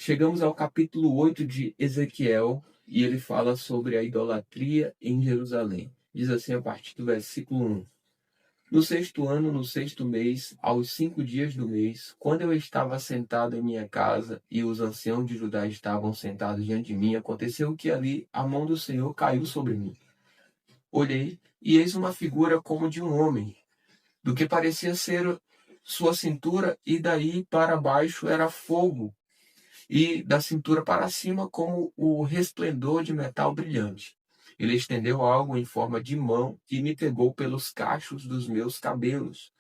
Chegamos ao capítulo 8 de Ezequiel e ele fala sobre a idolatria em Jerusalém. Diz assim a partir do versículo 1. No sexto ano, no sexto mês, aos 5 dias do mês, quando eu estava sentado em minha casa e os anciãos de Judá estavam sentados diante de mim, aconteceu que ali a mão do Senhor caiu sobre mim. Olhei e eis uma figura como de um homem, do que parecia ser sua cintura, e daí para baixo era fogo, e da cintura para cima como o resplendor de metal brilhante. Ele estendeu algo em forma de mão e me pegou pelos cachos dos meus cabelos.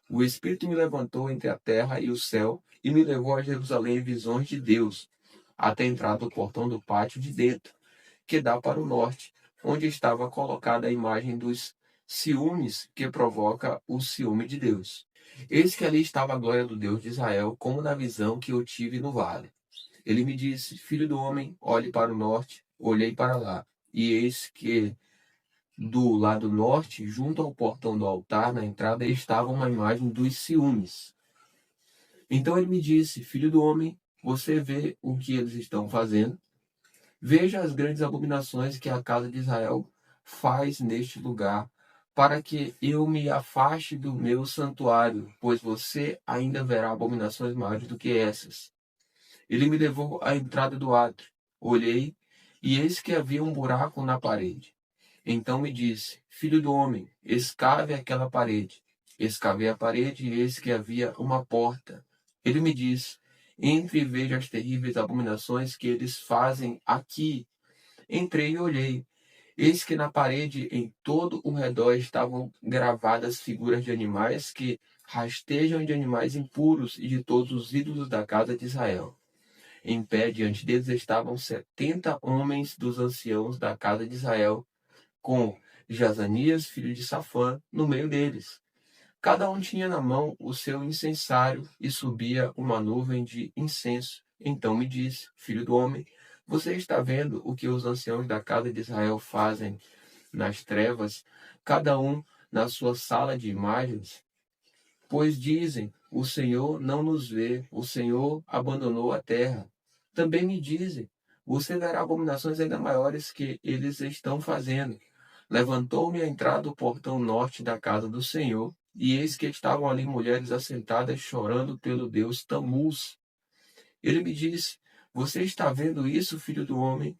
O Espírito me levantou entre a terra e o céu e me levou a Jerusalém em visões de Deus, até a entrada do portão do pátio de dentro, que dá para o norte, onde estava colocada a imagem dos ciúmes que provoca o ciúme de Deus. Eis que ali estava a glória do Deus de Israel, como na visão que eu tive no vale. Ele me disse: Filho do homem, olhe para o norte. Olhei para lá, e eis que do lado norte, junto ao portão do altar, na entrada, estava uma imagem dos ciúmes. Então ele me disse: Filho do homem, você vê o que eles estão fazendo? Veja as grandes abominações que a casa de Israel faz neste lugar, para que eu me afaste do meu santuário, pois você ainda verá abominações maiores do que essas. Ele me levou à entrada do átrio. Olhei, e eis que havia um buraco na parede. Então me disse: Filho do homem, escave aquela parede. Escavei a parede, e eis que havia uma porta. Ele me disse: Entre e veja as terríveis abominações que eles fazem aqui. Entrei e olhei. Eis que na parede, em todo o redor, estavam gravadas figuras de animais que rastejam, de animais impuros e de todos os ídolos da casa de Israel. Em pé diante deles estavam 70 homens dos anciãos da casa de Israel, com Jazanias, filho de Safã, no meio deles. Cada um tinha na mão o seu incensário e subia uma nuvem de incenso. Então me disse: Filho do homem, você está vendo o que os anciãos da casa de Israel fazem nas trevas, cada um na sua sala de imagens? Pois dizem: o Senhor não nos vê, o Senhor abandonou a terra. Também me dizem: você verá abominações ainda maiores que eles estão fazendo. Levantou-me a entrada do portão norte da casa do Senhor, e eis que estavam ali mulheres assentadas chorando pelo deus Tamuz. Ele me disse: você está vendo isso, filho do homem?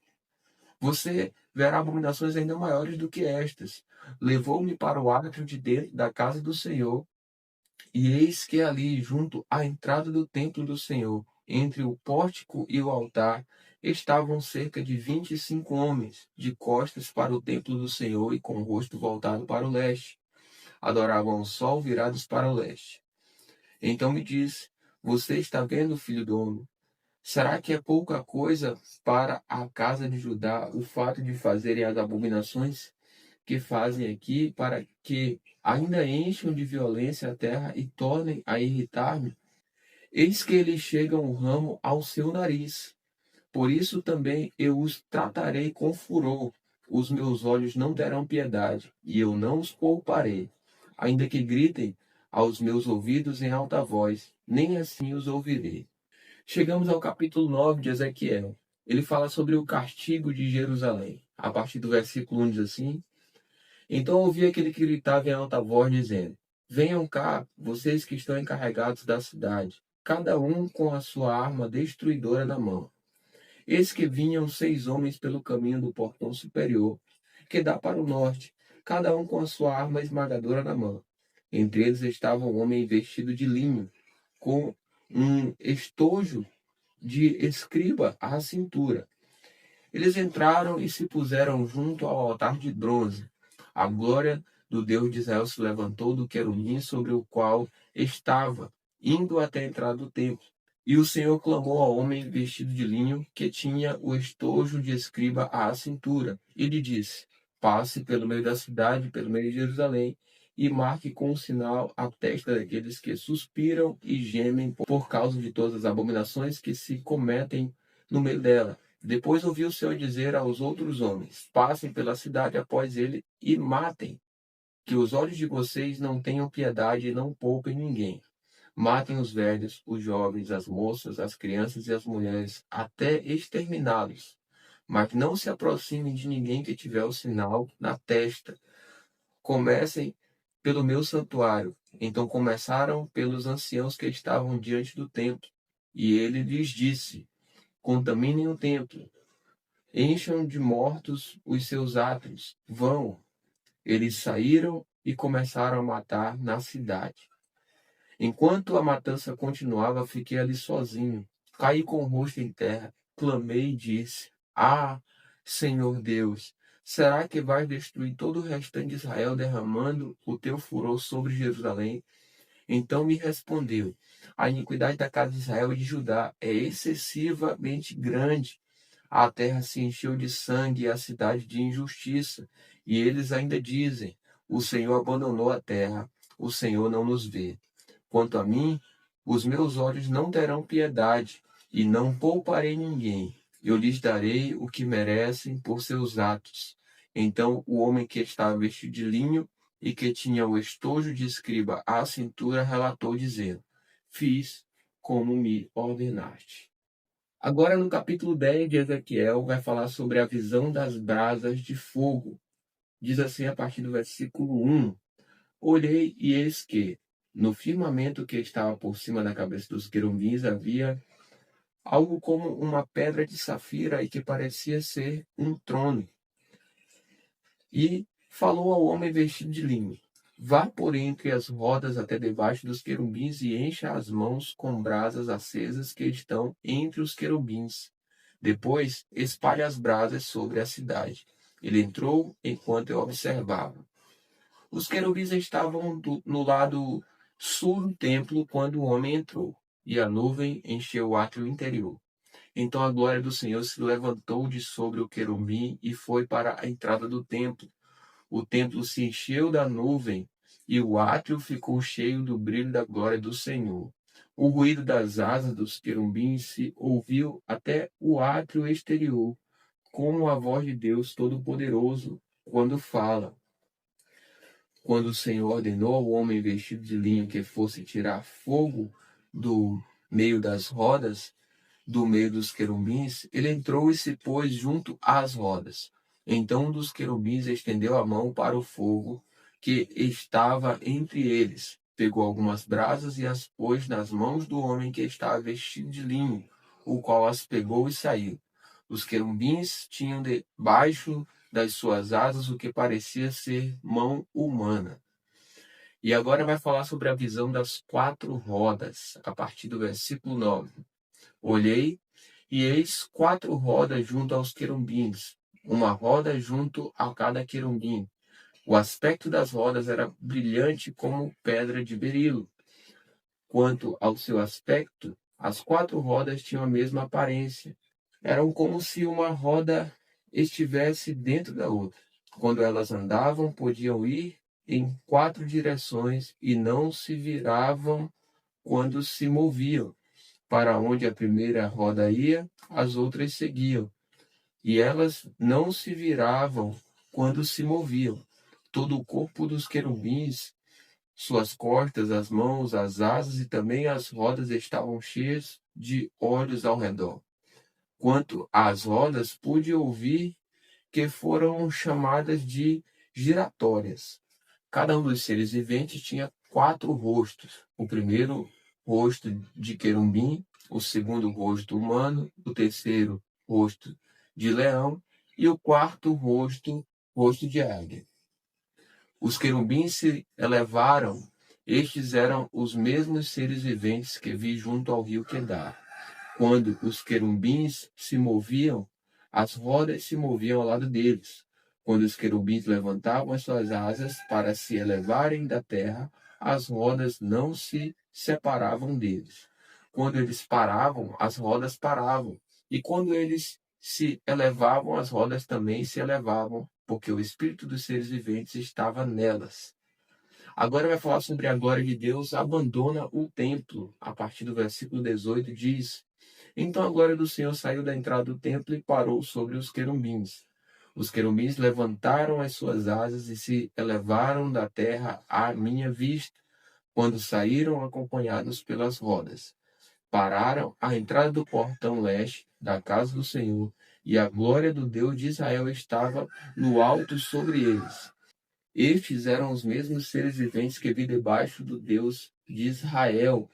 Você verá abominações ainda maiores do que estas. Levou-me para o átrio de dentro da casa do Senhor, e eis que ali, junto à entrada do templo do Senhor, entre o pórtico e o altar, estavam cerca de 25 homens, de costas para o templo do Senhor e com o rosto voltado para o leste. Adoravam o sol virados para o leste. Então me disse: você está vendo, filho do homem? Será que é pouca coisa para a casa de Judá o fato de fazerem as abominações que fazem aqui, para que ainda encham de violência a terra e tornem a irritar-me? Eis que eles chegam o ramo ao seu nariz. Por isso também eu os tratarei com furor. Os meus olhos não terão piedade, e eu não os pouparei. Ainda que gritem aos meus ouvidos em alta voz, nem assim os ouvirei. Chegamos ao capítulo 9 de Ezequiel. Ele fala sobre o castigo de Jerusalém. A partir do versículo 1 diz assim: Então ouvi aquele que gritava em alta voz, dizendo: Venham cá, vocês que estão encarregados da cidade, cada um com a sua arma destruidora na mão. Eis que vinham 6 homens pelo caminho do portão superior, que dá para o norte, cada um com a sua arma esmagadora na mão. Entre eles estava um homem vestido de linho, com um estojo de escriba à cintura. Eles entraram e se puseram junto ao altar de bronze. A glória do Deus de Israel se levantou do querubim sobre o qual estava, indo até a entrada do templo. E o Senhor clamou ao homem vestido de linho, que tinha o estojo de escriba à cintura, e lhe disse: Passe pelo meio da cidade, pelo meio de Jerusalém, e marque com um sinal a testa daqueles que suspiram e gemem por causa de todas as abominações que se cometem no meio dela. Depois ouviu o Senhor dizer aos outros homens: Passem pela cidade após ele e matem, que os olhos de vocês não tenham piedade e não poupem ninguém. Matem os velhos, os jovens, as moças, as crianças e as mulheres, até exterminá-los. Mas não se aproximem de ninguém que tiver o sinal na testa. Comecem pelo meu santuário. Então começaram pelos anciãos que estavam diante do templo. E ele lhes disse: contaminem o templo, encham de mortos os seus átrios. Vão. Eles saíram e começaram a matar na cidade. Enquanto a matança continuava, fiquei ali sozinho. Caí com o rosto em terra, clamei e disse: ah, Senhor Deus, será que vais destruir todo o restante de Israel, derramando o teu furor sobre Jerusalém? Então me respondeu: a iniquidade da casa de Israel e de Judá é excessivamente grande. A terra se encheu de sangue e a cidade de injustiça. E eles ainda dizem: o Senhor abandonou a terra, o Senhor não nos vê. Quanto a mim, os meus olhos não terão piedade, e não pouparei ninguém. Eu lhes darei o que merecem por seus atos. Então o homem que estava vestido de linho e que tinha o estojo de escriba à cintura relatou, dizendo: fiz como me ordenaste. Agora, no capítulo 10 de Ezequiel, vai falar sobre a visão das brasas de fogo. Diz assim a partir do versículo 1: olhei e eis que, no firmamento que estava por cima da cabeça dos querubins, havia algo como uma pedra de safira e que parecia ser um trono. E falou ao homem vestido de linho: vá por entre as rodas até debaixo dos querubins e encha as mãos com brasas acesas que estão entre os querubins. Depois espalhe as brasas sobre a cidade. Ele entrou enquanto eu observava. Os querubins estavam no lado sul do templo quando o homem entrou, e a nuvem encheu o átrio interior. Então a glória do Senhor se levantou de sobre o querubim e foi para a entrada do templo. O templo se encheu da nuvem e o átrio ficou cheio do brilho da glória do Senhor. O ruído das asas dos querubins se ouviu até o átrio exterior, como a voz de Deus Todo-Poderoso quando fala. Quando o Senhor ordenou ao homem vestido de linho que fosse tirar fogo do meio das rodas, do meio dos querubins, ele entrou e se pôs junto às rodas. Então um dos querubins estendeu a mão para o fogo que estava entre eles, pegou algumas brasas e as pôs nas mãos do homem que estava vestido de linho, o qual as pegou e saiu. Os querubins tinham debaixo das suas asas o que parecia ser mão humana. E agora vai falar sobre a visão das quatro rodas, a partir do versículo 9. Olhei, e eis quatro rodas junto aos querubins, uma roda junto a cada querubim. O aspecto das rodas era brilhante como pedra de berilo. Quanto ao seu aspecto, as quatro rodas tinham a mesma aparência. Eram como se uma roda estivesse dentro da outra. Quando elas andavam, podiam ir em quatro direções e não se viravam quando se moviam. Para onde a primeira roda ia, as outras seguiam. E elas não se viravam quando se moviam. Todo o corpo dos querubins, suas costas, as mãos, as asas e também as rodas estavam cheias de olhos ao redor. Quanto às rodas, pude ouvir que foram chamadas de giratórias. Cada um dos seres viventes tinha quatro rostos. O primeiro, rosto de querubim, o segundo, rosto humano, o terceiro, rosto de leão e o quarto, rosto de águia. Os querubins se elevaram, estes eram os mesmos seres viventes que vi junto ao rio Quedar. Quando os querubins se moviam, as rodas se moviam ao lado deles. Quando os querubins levantavam as suas asas para se elevarem da terra, as rodas não se separavam deles. Quando eles paravam, as rodas paravam. E quando eles se elevavam, as rodas também se elevavam, porque o espírito dos seres viventes estava nelas. Agora vai falar sobre a glória de Deus, abandona o templo. A partir do versículo 18 diz: então a glória do Senhor saiu da entrada do templo e parou sobre os querubins. Os querubins levantaram as suas asas e se elevaram da terra à minha vista. quando saíram acompanhados pelas rodas. Pararam à entrada do portão leste da casa do Senhor, e a glória do Deus de Israel estava no alto sobre eles. Estes eram os mesmos seres viventes que vi debaixo do Deus de Israel,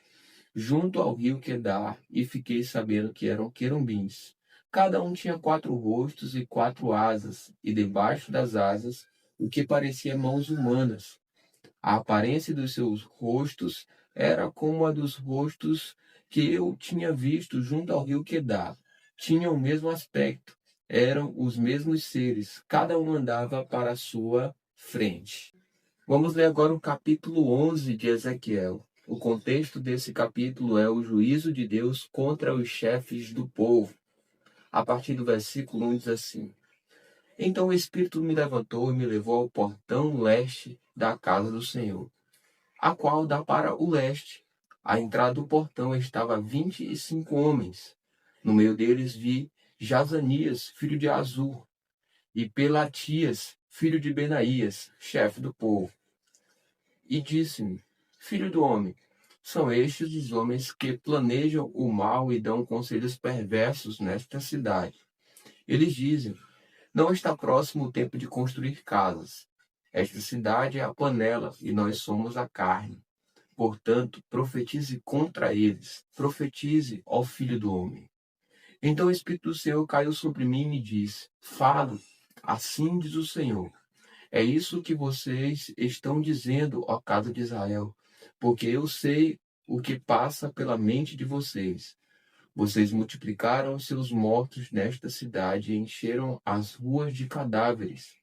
junto ao rio Quedar, e fiquei sabendo que eram querubins. Cada um tinha 4 rostos e 4 asas, e debaixo das asas o que parecia mãos humanas. A aparência dos seus rostos era como a dos rostos que eu tinha visto junto ao rio Quedar. Tinham o mesmo aspecto, eram os mesmos seres, cada um andava para a sua frente. Vamos ler agora o capítulo 11 de Ezequiel. O contexto desse capítulo é o juízo de Deus contra os chefes do povo. A partir do versículo 1 diz assim: Então o Espírito me levantou e me levou ao portão leste da casa do Senhor, a qual dá para o leste. À entrada do portão estava 25 homens. No meio deles vi Jazanias, filho de Azur, e Pelatias, filho de Benaías, chefe do povo. E disse-me: Filho do homem, são estes os homens que planejam o mal e dão conselhos perversos nesta cidade. Eles dizem: Não está próximo o tempo de construir casas. Esta cidade é a panela e nós somos a carne. Portanto, profetize contra eles. Profetize, ó filho do homem. Então o Espírito do Senhor caiu sobre mim e me disse: Fale, assim diz o Senhor. É isso que vocês estão dizendo, ó casa de Israel, porque eu sei o que passa pela mente de vocês. Vocês multiplicaram seus mortos nesta cidade e encheram as ruas de cadáveres.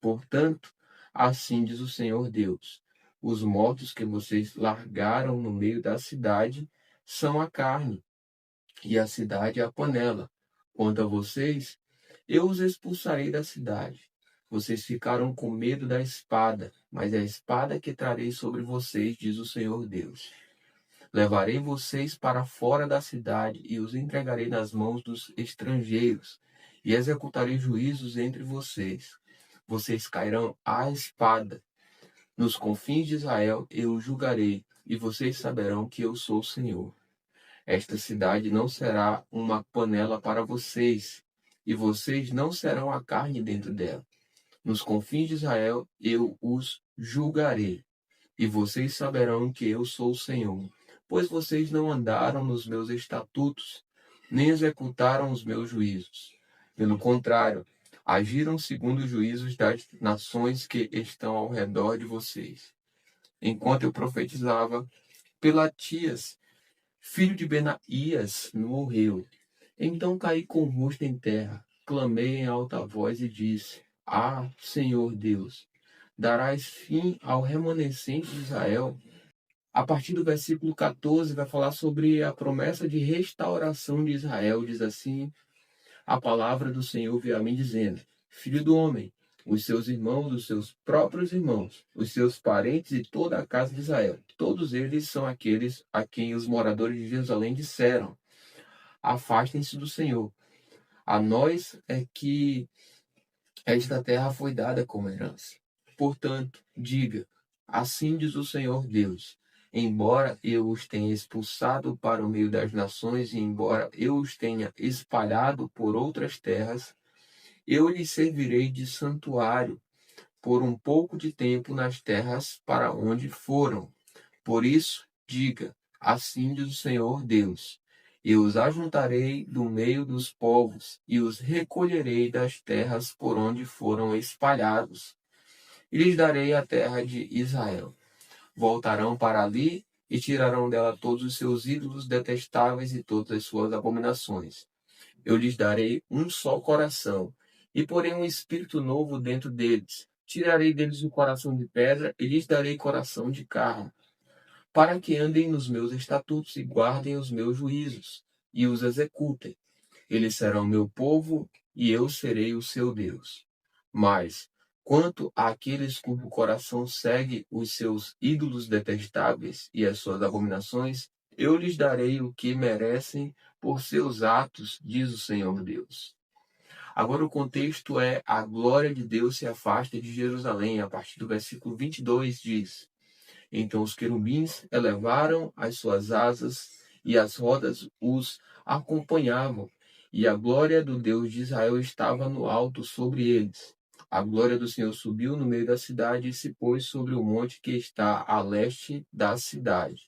Portanto, assim diz o Senhor Deus: os mortos que vocês largaram no meio da cidade são a carne, e a cidade é a panela. Quanto a vocês, eu os expulsarei da cidade. Vocês ficaram com medo da espada, mas é a espada que trarei sobre vocês, diz o Senhor Deus. Levarei vocês para fora da cidade e os entregarei nas mãos dos estrangeiros, e executarei juízos entre vocês. Vocês cairão à espada. Nos confins de Israel eu os julgarei, e vocês saberão que eu sou o Senhor. Esta cidade não será uma panela para vocês, e vocês não serão a carne dentro dela. Nos confins de Israel eu os julgarei, e vocês saberão que eu sou o Senhor, pois vocês não andaram nos meus estatutos, nem executaram os meus juízos. Pelo contrário, agiram segundo os juízos das nações que estão ao redor de vocês. Enquanto eu profetizava, Pelatias, filho de Benaías, morreu. Então caí com o rosto em terra, clamei em alta voz e disse: Ah, Senhor Deus, darás fim ao remanescente de Israel? A partir do versículo 14 vai falar sobre a promessa de restauração de Israel. Diz assim: a palavra do Senhor veio a mim dizendo: Filho do homem, os seus irmãos, os seus próprios irmãos, os seus parentes e toda a casa de Israel, todos eles são aqueles a quem os moradores de Jerusalém disseram: Afastem-se do Senhor. A nós é que esta terra foi dada como herança. Portanto, diga: Assim diz o Senhor Deus: Embora eu os tenha expulsado para o meio das nações, e embora eu os tenha espalhado por outras terras, eu lhes servirei de santuário por um pouco de tempo nas terras para onde foram. Por isso, diga: Assim diz o Senhor Deus: Eu os ajuntarei do meio dos povos e os recolherei das terras por onde foram espalhados, e lhes darei a terra de Israel. Voltarão para ali e tirarão dela todos os seus ídolos detestáveis e todas as suas abominações. Eu lhes darei um só coração, e porei um espírito novo dentro deles. Tirarei deles o coração de pedra e lhes darei coração de carne, para que andem nos meus estatutos e guardem os meus juízos, e os executem. Eles serão meu povo, e eu serei o seu Deus. Mas, quanto àqueles cujo coração segue os seus ídolos detestáveis e as suas abominações, eu lhes darei o que merecem por seus atos, diz o Senhor Deus. Agora o contexto é: a glória de Deus se afasta de Jerusalém. A partir do versículo 22 diz: Então os querubins elevaram as suas asas e as rodas os acompanhavam, e a glória do Deus de Israel estava no alto sobre eles. A glória do Senhor subiu no meio da cidade e se pôs sobre o monte que está a leste da cidade.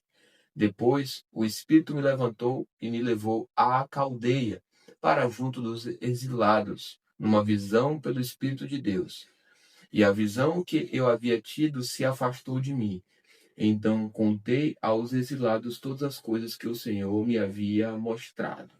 Depois o Espírito me levantou e me levou à Caldeia, para junto dos exilados, numa visão pelo Espírito de Deus. E a visão que eu havia tido se afastou de mim. Então contei aos exilados todas as coisas que o Senhor me havia mostrado.